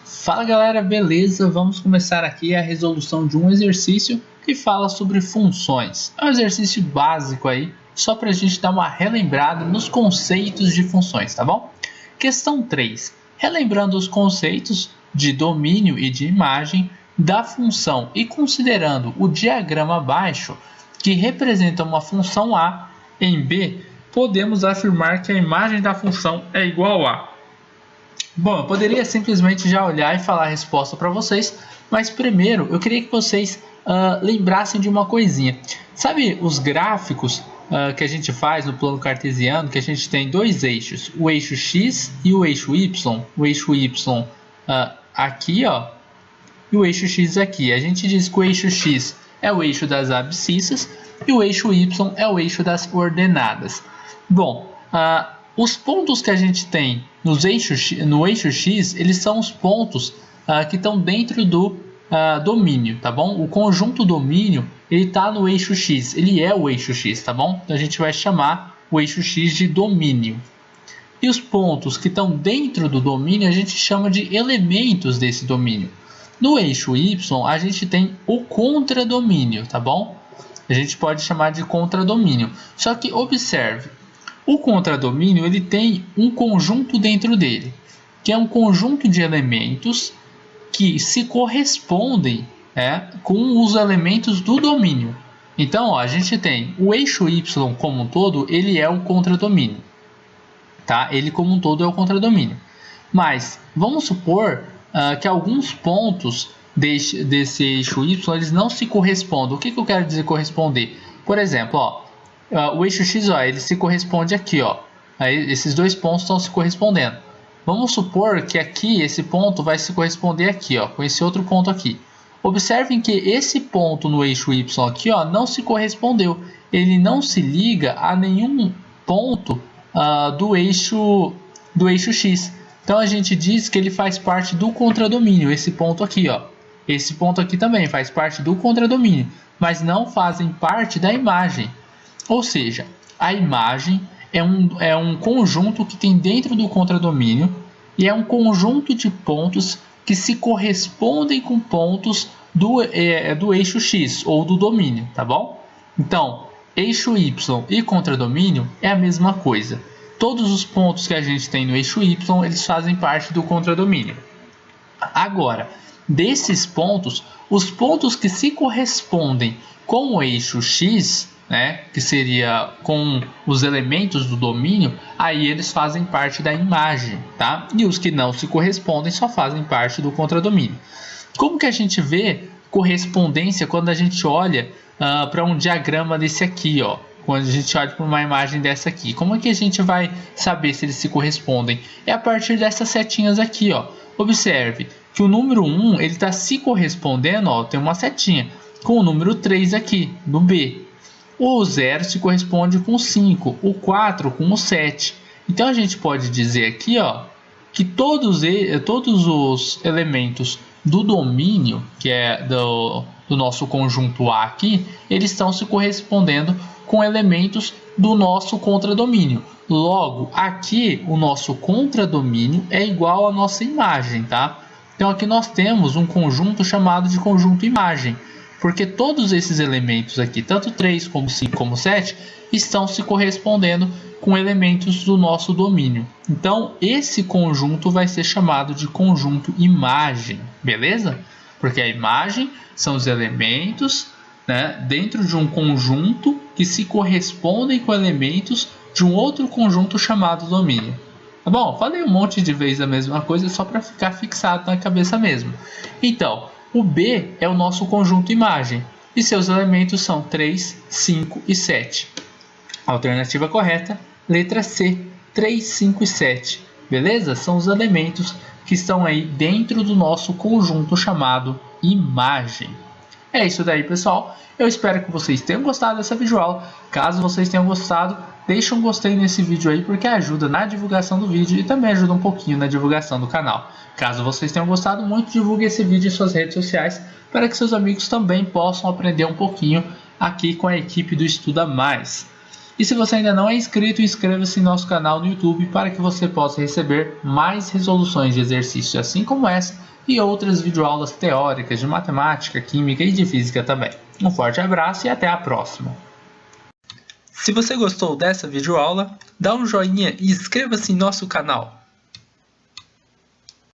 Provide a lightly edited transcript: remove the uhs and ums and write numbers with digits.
Fala galera, beleza? Vamos começar aqui a resolução de um exercício que fala sobre funções. É um exercício básico aí, só para a gente dar uma relembrada nos conceitos de funções, tá bom? Questão 3. Relembrando os conceitos de domínio e de imagem da função e considerando o diagrama abaixo, que representa uma função A em B, podemos afirmar que a imagem da função é igual a... Bom, eu poderia simplesmente já olhar e falar a resposta para vocês, mas primeiro eu queria que vocês lembrassem de uma coisinha. Sabe os gráficos que a gente faz no plano cartesiano, que a gente tem dois eixos, o eixo X e o eixo Y. O eixo Y aqui, ó, e o eixo X aqui. A gente diz que o eixo X é o eixo das abscissas e o eixo Y é o eixo das ordenadas. Bom, os pontos que a gente tem no eixo X, eles são os pontos que estão dentro do domínio, tá bom? O conjunto domínio, ele está no eixo X, ele é o eixo X, tá bom? Então a gente vai chamar o eixo X de domínio. E os pontos que estão dentro do domínio, a gente chama de elementos desse domínio. No eixo Y, a gente tem o contradomínio, tá bom? A gente pode chamar de contradomínio. Só que observe, o contradomínio ele tem um conjunto dentro dele, que é um conjunto de elementos que se correspondem com os elementos do domínio. Então, ó, a gente tem o eixo Y como um todo, ele é o contradomínio. Tá? Ele como um todo é o contradomínio. Mas vamos supor que alguns pontos desse eixo Y eles não se correspondem. O que eu quero dizer corresponder? Por exemplo, ó, o eixo X, ó, ele se corresponde aqui, ó. Aí, esses dois pontos estão se correspondendo. Vamos supor que aqui esse ponto vai se corresponder aqui, ó, com esse outro ponto aqui. Observem que esse ponto no eixo Y aqui, ó, não se correspondeu. Ele não se liga a nenhum ponto do eixo X. Então a gente diz que ele faz parte do contradomínio. Esse ponto aqui, ó. Esse ponto aqui também faz parte do contradomínio, mas não fazem parte da imagem. Ou seja, a imagem é um conjunto que tem dentro do contradomínio e é um conjunto de pontos que se correspondem com pontos do eixo X ou do domínio, tá bom? Então, eixo Y e contradomínio é a mesma coisa. Todos os pontos que a gente tem no eixo Y, eles fazem parte do contradomínio. Agora, desses pontos, os pontos que se correspondem com o eixo X, que seria com os elementos do domínio, aí eles fazem parte da imagem, tá? E os que não se correspondem só fazem parte do contradomínio. Como que a gente vê correspondência quando a gente olha para um diagrama desse aqui, ó? Quando a gente olha para uma imagem dessa aqui, como é que a gente vai saber se eles se correspondem? É a partir dessas setinhas aqui, ó. Observe que o número 1 ele está se correspondendo, ó, tem uma setinha, com o número 3 aqui, no B. O 0 se corresponde com o 5, o 4 com o 7. Então a gente pode dizer aqui, ó, que todos os elementos do domínio, que é do nosso conjunto A aqui, eles estão se correspondendo com elementos do nosso contradomínio. Logo, aqui o nosso contradomínio é igual à nossa imagem, tá? Então aqui nós temos um conjunto chamado de conjunto imagem, porque todos esses elementos aqui, tanto 3 como 5 como 7, estão se correspondendo com elementos do nosso domínio. Então esse conjunto vai ser chamado de conjunto imagem, beleza? Porque a imagem são os elementos dentro de um conjunto que se correspondem com elementos de um outro conjunto chamado domínio. Tá bom? Falei um monte de vezes a mesma coisa só para ficar fixado na cabeça mesmo. Então, o B é o nosso conjunto imagem e seus elementos são 3, 5 e 7. Alternativa correta, letra C, 3, 5 e 7. Beleza? São os elementos que estão aí dentro do nosso conjunto chamado imagem. É isso daí, pessoal. Eu espero que vocês tenham gostado dessa videoaula. Caso vocês tenham gostado, deixa um gostei nesse vídeo aí, porque ajuda na divulgação do vídeo e também ajuda um pouquinho na divulgação do canal. Caso vocês tenham gostado muito, divulgue esse vídeo em suas redes sociais para que seus amigos também possam aprender um pouquinho aqui com a equipe do Estuda Mais. E se você ainda não é inscrito, inscreva-se em nosso canal no YouTube para que você possa receber mais resoluções de exercício assim como essa e outras videoaulas teóricas de matemática, química e de física também. Um forte abraço e até a próxima! Se você gostou dessa videoaula, dá um joinha e inscreva-se em nosso canal.